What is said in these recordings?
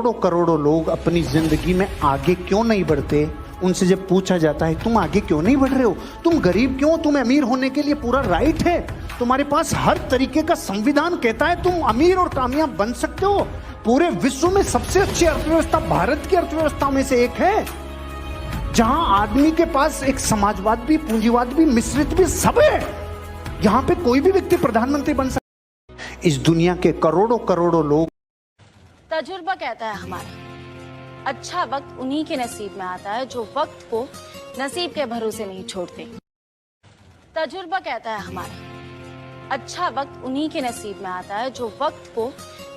करोड़ों करोड़ों लोग अपनी जिंदगी में आगे क्यों नहीं बढ़ते, उनसे जब पूछा जाता है तुम आगे क्यों नहीं बढ़ रहे हो, तुम गरीब क्यों, तुम्हें अमीर होने के लिए पूरा राइट है, तुम्हारे पास हर तरीके का संविधान कहता है तुम अमीर और कामयाब बन सकते हो, पूरे विश्व में सबसे अच्छी अर्थव्यवस्था भारत की अर्थव्यवस्था में से एक है, जहां आदमी के पास एक समाजवाद भी, पूंजीवाद भी, मिश्रित भी, सब है। यहां पे कोई भी व्यक्ति प्रधानमंत्री बन सकता है। इस दुनिया के करोड़ों करोड़ों लोग, तजुर्बा कहता है हमारा, अच्छा वक्त उन्हीं के नसीब में आता है जो वक्त को नसीब के भरोसे नहीं छोड़ते। तजुर्बा कहता है हमारा, अच्छा वक्त उन्हीं के नसीब में आता है जो वक्त को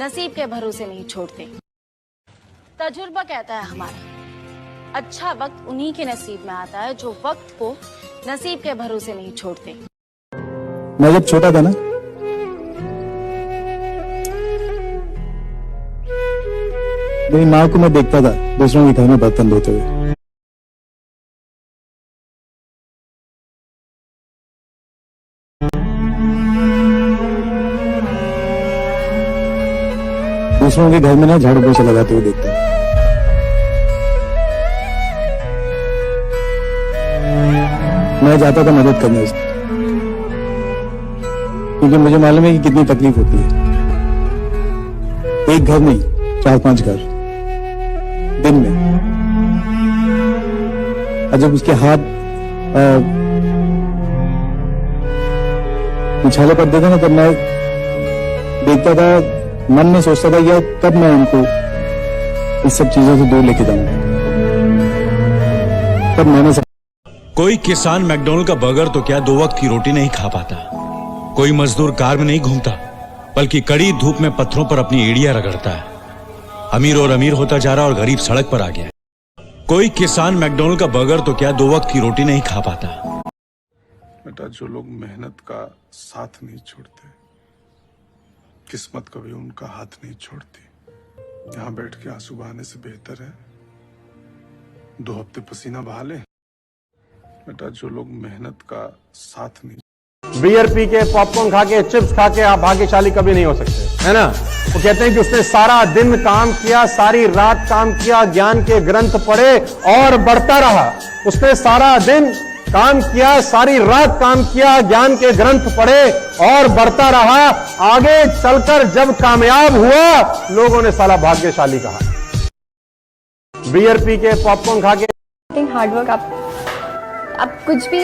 नसीब के भरोसे नहीं छोड़ते। तजुर्बा कहता है हमारा, अच्छा वक्त उन्हीं के नसीब में आता है जो वक्त को नसीब के भरोसे नहीं छोड़ते। मैं जब छोटा था ना, मेरी माँ को मैं देखता था दूसरों के घर में बर्तन धोते हुए। दूसरों के घर में ना झाड़ू पोछा लगाते हुए देखता था। मैं जाता था मदद करने उसकी, क्योंकि मुझे मालूम है कि कितनी तकलीफ होती है। एक घर नहीं, 4-5 घर दिन में। और जब उसके हाथ उछाले पड़ते थे ना, तब मैं देखता था, मन में सोचता था यार कब मैं उनको इस सब चीजों से दूर लेके जाऊंगा। तब मैंने कोई किसान मैकडॉनल्ड का बर्गर तो क्या 2 वक्त की रोटी नहीं खा पाता, कोई मजदूर कार में नहीं घूमता, बल्कि कड़ी धूप में पत्थरों पर अपनी एड़ियां रगड़ता है। अमीर और अमीर होता जा रहा और गरीब सड़क पर आ गया। कोई किसान मैकडॉनल्ड का बर्गर तो क्या 2 वक्त की रोटी नहीं खा पाता। बेटा, जो लोग मेहनत का साथ नहीं छोड़ते, किस्मत कभी उनका हाथ नहीं छोड़ती। यहाँ बैठ के आंसू बहाने से बेहतर है 2 हफ्ते पसीना बहा ले। बेटा, जो लोग मेहनत का साथ नहीं, बियर पी के, पॉपकॉर्न खा के, चिप्स खा के आप भाग्यशाली कभी नहीं हो सकते, है ना। वो कहते हैं कि उसने सारा दिन काम किया, सारी रात काम किया, ज्ञान के ग्रंथ पढ़े और बढ़ता रहा। उसने सारा दिन काम किया, सारी रात काम किया, ज्ञान के ग्रंथ पढ़े और बढ़ता रहा। आगे चलकर जब कामयाब हुआ, लोगों ने साला भाग्यशाली कहा। बियर पी के, पॉपकॉर्न खा के, हार्डवर्क आप कुछ भी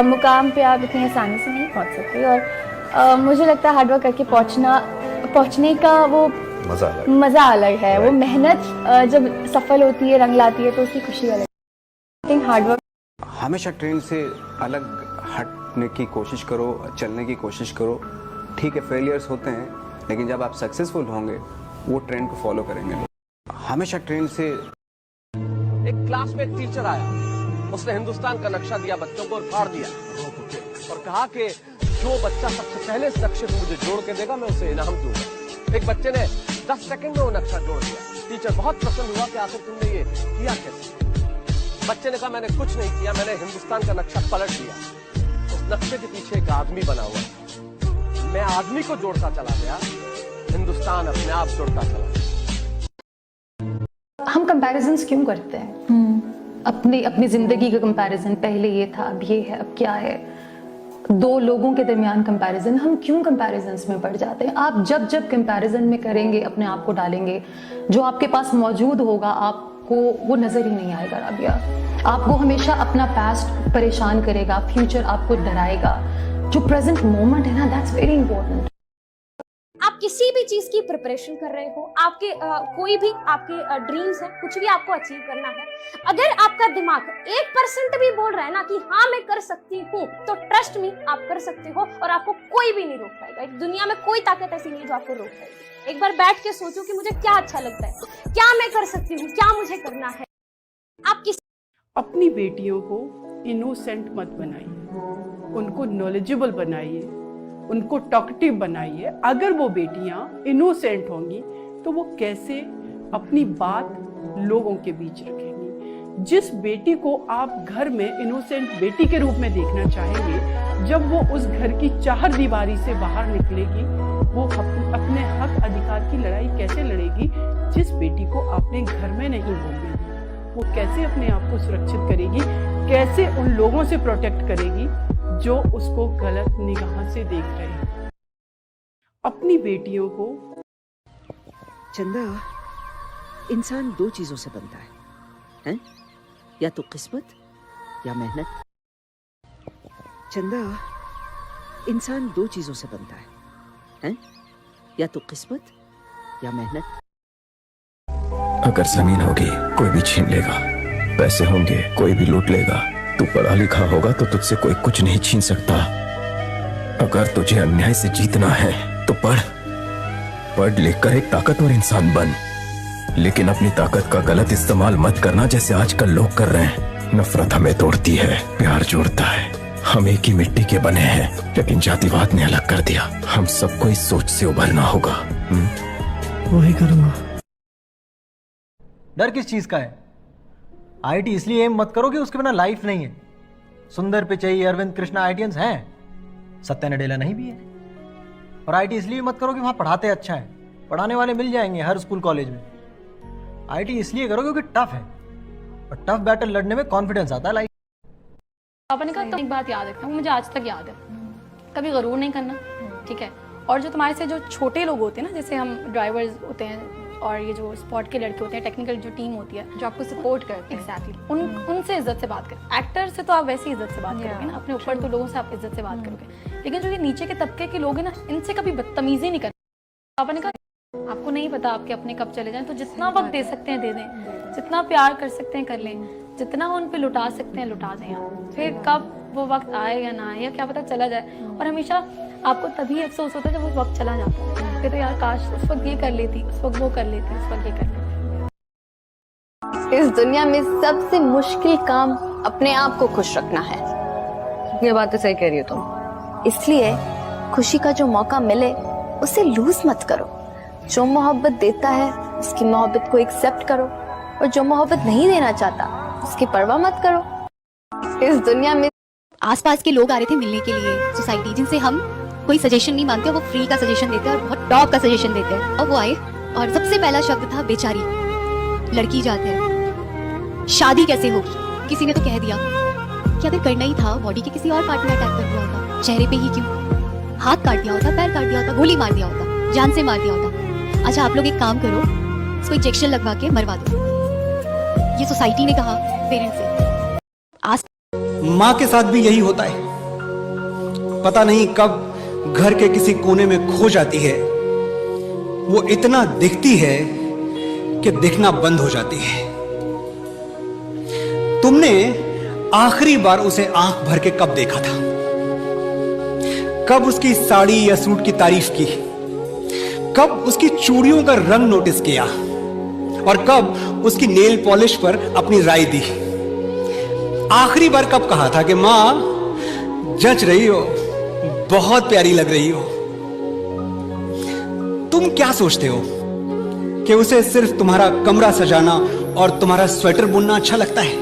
मुकाम पे आप इतनी आसानी से नहीं पहुंच सकते। और मुझे लगता है हार्डवर्क करके पहुंचने का वो मजा अलग है। वो मेहनत जब सफल होती है, रंग लाती है, तो उसकी खुशी अलग है। हार्डवर्क हमेशा ट्रेन से अलग हटने की कोशिश करो, चलने की कोशिश करो। ठीक है, फेलियर्स होते हैं, लेकिन जब आप सक्सेसफुल होंगे वो ट्रेंड को फॉलो करेंगे। हमेशा ट्रेन से। एक क्लास में एक टीचर आया, उसने हिंदुस्तान का नक्शा दिया बच्चों को और फाड़ दिया और कहा कि जो बच्चा सबसे पहले इस नक्शे को मुझे जोड़ के देगा मैं उसे इनाम दूंगा। एक बच्चे ने 10 सेकंड में वो नक्शा जोड़ दिया। टीचर बहुत प्रसन्न हुआ कि आखिर तुमने ये किया कैसे। बच्चे ने कहा मैंने कुछ नहीं किया, मैंने हिंदुस्तान का नक्शा पलट दिया। उस नक्शे के पीछे एक आदमी बना हुआ, मैं आदमी को जोड़ता चला गया, हिंदुस्तान अपने आप जुड़ता चला गया। हम कंपैरिजंस क्यों करते हैं? अपनी जिंदगी का कंपैरिजन, पहले ये था, अब ये है, अब क्या है। 2 लोगों के दरमियान कंपैरिजन, हम क्यों कंपैरिजंस में पड़ जाते हैं? आप जब कंपैरिजन में करेंगे, अपने आप को डालेंगे, जो आपके पास मौजूद होगा आपको वो नजर ही नहीं आएगा। राबिया, आपको हमेशा अपना पास्ट परेशान करेगा, फ्यूचर आपको डराएगा। जो प्रेजेंट मोमेंट है ना, दैट्स वेरी इंपॉर्टेंट। आप किसी भी चीज की प्रिपरेशन कर रहे हो, आपके कोई भी आपके ड्रीम्स है, कुछ भी आपको अचीव करना है, अगर आपका दिमाग 1% भी बोल रहा है ना कि हाँ मैं कर सकती हूँ, तो ट्रस्ट मी आप कर सकते हो और आपको कोई भी नहीं रोक पाएगा। दुनिया में कोई ताकत ऐसी नहीं है जो आपको रोक पाएगी। एक बार बैठ के सोचो कि मुझे क्या अच्छा लगता है, क्या मैं कर सकती हूँ, क्या मुझे करना है। आप अपनी बेटियों को इनोसेंट मत बनाइए, उनको नॉलेजेबल बनाइए, उनको टॉकटिव बनाइए। अगर वो बेटियां इनोसेंट होंगी तो वो कैसे अपनी बात लोगों के बीच रखेंगी। जिस बेटी को आप घर में इनोसेंट बेटी के रूप में देखना चाहेंगे, जब वो उस घर की चार दीवारी से बाहर निकलेगी वो अपने हक अधिकार की लड़ाई कैसे लड़ेगी जिस बेटी को आपने घर में नहीं बोलने दी? वो कैसे अपने आप को सुरक्षित करेगी, कैसे उन लोगों से प्रोटेक्ट करेगी जो उसको गलत निगाह से देख रहे हैं? अपनी बेटियों को चंदा, इंसान दो चीजों से बनता है? या तो किस्मत या मेहनत। चंदा, इंसान दो चीजों से बनता है? या तो किस्मत या मेहनत। अगर जमीन होगी कोई भी छीन लेगा, पैसे होंगे कोई भी लूट लेगा, तू पढ़ा लिखा होगा तो तुझसे कोई कुछ नहीं छीन सकता। अगर तुझे अन्याय से जीतना है तो पढ़ लिख कर एक ताकतवर इंसान बन, लेकिन अपनी ताकत का गलत इस्तेमाल मत करना जैसे आजकल लोग कर रहे हैं। नफरत हमें तोड़ती है, प्यार जोड़ता है। हम एक ही मिट्टी के बने हैं, लेकिन जातिवाद ने अलग कर दिया। हम सबको इस सोच से उभरना होगा। वही करूंगा। डर किस चीज का है? आईटी इसलिए एम मत करो कि उसके बिना लाइफ नहीं है। सुंदर पिचई, अरविंद कृष्णा आईटीएंस हैं, सत्या नडेला नहीं भी है। और आईटी इसलिए मत करो कि वहां पढ़ाते अच्छा है, पढ़ाने वाले मिल जाएंगे हर स्कूल कॉलेज में। आईटी इसलिए करो क्योंकि टफ है, और टफ बैटल लड़ने में कॉन्फिडेंस आता है लाइफ। पापा ने कहा तो एक बात याद रखना, मुझे आज तक याद है, कभी गरूर नहीं करना, ठीक है? और जो तुम्हारे से जो छोटे लोग होते हैं ना, जैसे हम ड्राइवर्स होते हैं और ये जो स्पॉट के लड़के होते हैं, टेक्निकल जो टीम होती है जो आपको सपोर्ट करते हैं, एग्जैक्टली उनसे इज्जत से बात करें। एक्टर से तो आप वैसे ही इज्जत से बात करोगे ना, अपने ऊपर तो लोगों से आप इज्जत से बात करोगे, लेकिन जो ये नीचे के तबके के लोग हैं ना, इनसे कभी बदतमीजी नहीं करना। पापा ने कहा आपको नहीं पता आपके अपने कब चले जाएं, तो जितना वक्त दे सकते हैं दे दें, जितना प्यार कर सकते हैं कर लें, जितना उन पे लुटा सकते हैं लुटा दें आप। फिर कब वो वक्त आए या ना आए या क्या पता चला जाए, और हमेशा आपको तभी अफसोस होता है जब वो वक्त चला जाता है। फिर तो यार काश उस वक्त ये कर लेती, उस वक्त वो कर लेती, उस वक्त ये कर लेती। इस दुनिया में सबसे मुश्किल काम अपने आप को खुश रखना है। ये बात तो सही कह रही हो तुम। इसलिए खुशी का जो मौका मिले उसे लूज मत करो। जो मोहब्बत देता है उसकी मोहब्बत को एक्सेप्ट करो, और जो मोहब्बत नहीं देना चाहता उसकी परवाह मत करो। इस दुनिया में आसपास के लोग आ रहे थे मिलने के लिए सोसाइटी, जिनसे हम कोई सजेशन नहीं मांगते, वो फ्री का सजेशन देते हैं और बहुत टॉप का सजेशन देते हैं। और वो आए और सबसे पहला शब्द था बेचारी। लड़की जाते हैं, शादी कैसे होगी? किसी ने तो कह दिया कि अगर करना ही था बॉडी के किसी और पार्ट में अटैक कर दिया होता, चेहरे पे ही क्यों? हाथ काट दिया होता, पैर काट दिया होता, गोली मार दिया होता, जान से मार दिया होता। अच्छा आप लोग एक काम करो, इसको इंजेक्शन लगवा के मरवा दो। ये सोसाइटी ने कहा, पेरेंट्स से। माँ के साथ भी यही होता है, पता नहीं कब घर के किसी कोने में खो जाती है। वो इतना दिखती है कि दिखना बंद हो जाती है। तुमने आखिरी बार उसे आंख भर के कब देखा था? कब उसकी साड़ी या सूट की तारीफ की? कब उसकी चूड़ियों का रंग नोटिस किया? और कब उसकी नेल पॉलिश पर अपनी राय दी? आखिरी बार कब कहा था कि मां जच रही हो, बहुत प्यारी लग रही हो? तुम क्या सोचते हो कि उसे सिर्फ तुम्हारा कमरा सजाना और तुम्हारा स्वेटर बुनना अच्छा लगता है?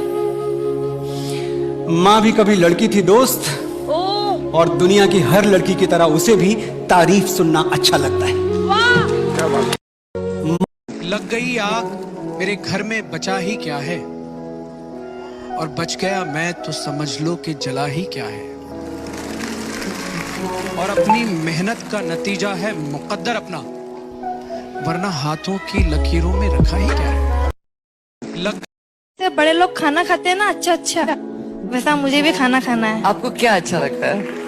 मां भी कभी लड़की थी दोस्त, और दुनिया की हर लड़की की तरह उसे भी तारीफ सुनना अच्छा लगता है। लग गई आग मेरे घर में बचा ही क्या है, और बच गया मैं तो समझ लो कि जला ही क्या है। और अपनी मेहनत का नतीजा है मुकद्दर अपना, वरना हाथों की लकीरों में रखा ही क्या है। बड़े लोग खाना खाते हैं ना, अच्छा अच्छा, वैसा मुझे भी खाना खाना है। आपको क्या अच्छा लगता है?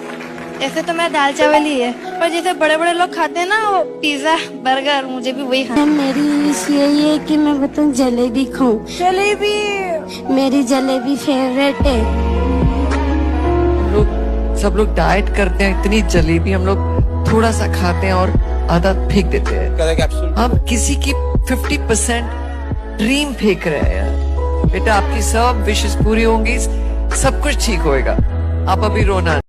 ऐसे तो मेरा दाल चावल ही है, पर जैसे बड़े बड़े लोग खाते हैं ना, वो पिज्जा बर्गर, मुझे भी वही खाना। मेरी विश यही है कि मैं बताऊं जलेबी खाऊं। जलेबी मेरी जलेबी फेवरेट है। सब लोग डाइट करते हैं, इतनी जलेबी हम लोग थोड़ा सा खाते हैं और आधा फेंक देते हैं। हम किसी की 50% ड्रीम फेंक रहे हैं यार। बेटा आपकी सब विशेष पूरी होंगी, सब कुछ ठीक होएगा, आप अभी रोना।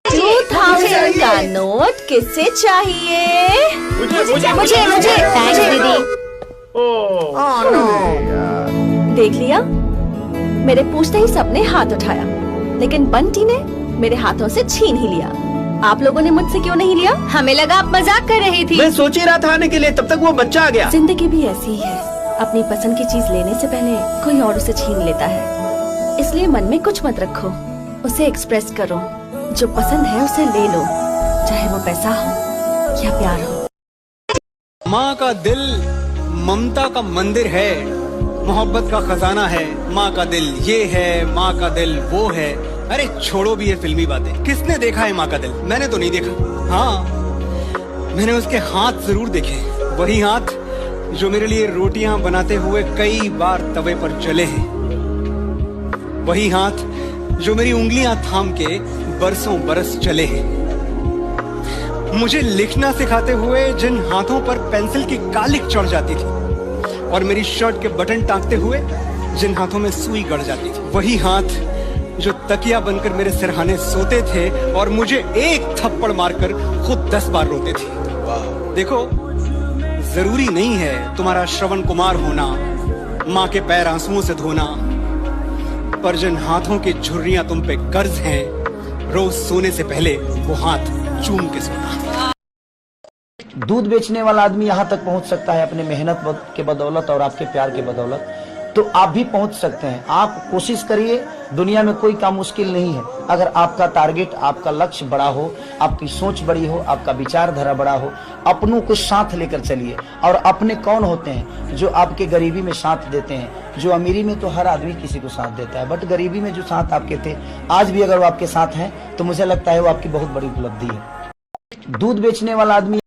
2000 का नोट किससे चाहिए? मुझे थैंक्स दीदी। ओह नो, देख लिया, मेरे पूछते ही सबने हाथ उठाया, लेकिन बंटी ने मेरे हाथों से छीन ही लिया। आप लोगों ने मुझसे क्यों नहीं लिया? हमें लगा आप मजाक कर रही थी। मैं सोच ही रहा था आने के लिए, तब तक वो बच्चा आ गया। जिंदगी भी ऐसी ही है, अपनी पसंद की चीज लेने से पहले कोई और उसे छीन लेता है। इसलिए मन में कुछ मत रखो, उसे एक्सप्रेस करो। जो पसंद है उसे ले लो, चाहे वो पैसा हो या प्यार हो। माँ का दिल ममता का मंदिर है, मोहब्बत का खजाना है। माँ का दिल ये है, माँ का दिल वो है। अरे छोड़ो भी ये फिल्मी बातें, किसने देखा है माँ का दिल? मैंने तो नहीं देखा। हाँ, मैंने उसके हाथ जरूर देखे, वही हाथ जो मेरे लिए रोटियां बनाते हुए कई बार तवे पर जले हैं, वही हाथ जो मेरी उंगलियां थाम के बरसों बरस चले हैं, मुझे लिखना सिखाते हुए जिन हाथों पर पेंसिल की कालिक चढ़ जाती थी, और मेरी शर्ट के बटन टांगते हुए जिन हाथों में सुई गड़ जाती थी, वही हाथ जो तकिया बनकर मेरे सिरहाने सोते थे और मुझे एक थप्पड़ मारकर खुद 10 बार रोते थे। देखो, जरूरी नहीं है तुम्हारा श्रवण कुमार होना, माँ के पैर आंसुओं से धोना, पर जिन हाथों की झुर्रियां तुम पे कर्ज हैं, रोज सोने से पहले वो हाथ चूम के सोना। दूध बेचने वाला आदमी यहाँ तक पहुँच सकता है अपने मेहनत के बदौलत और आपके प्यार के बदौलत, तो आप भी पहुँच सकते हैं। आप कोशिश करिए, दुनिया में कोई काम मुश्किल नहीं है। अगर आपका टारगेट, आपका लक्ष्य बड़ा हो, आपकी सोच बड़ी हो, आपका विचारधारा बड़ा हो, अपनों को साथ लेकर चलिए। और अपने कौन होते हैं? जो आपके गरीबी में साथ देते हैं। जो अमीरी में तो हर आदमी किसी को साथ देता है, बट गरीबी में जो साथ आपके थे, आज भी अगर वो आपके साथ हैं, तो मुझे लगता है वो आपकी बहुत बड़ी उपलब्धि है। दूध बेचने वाला आदमी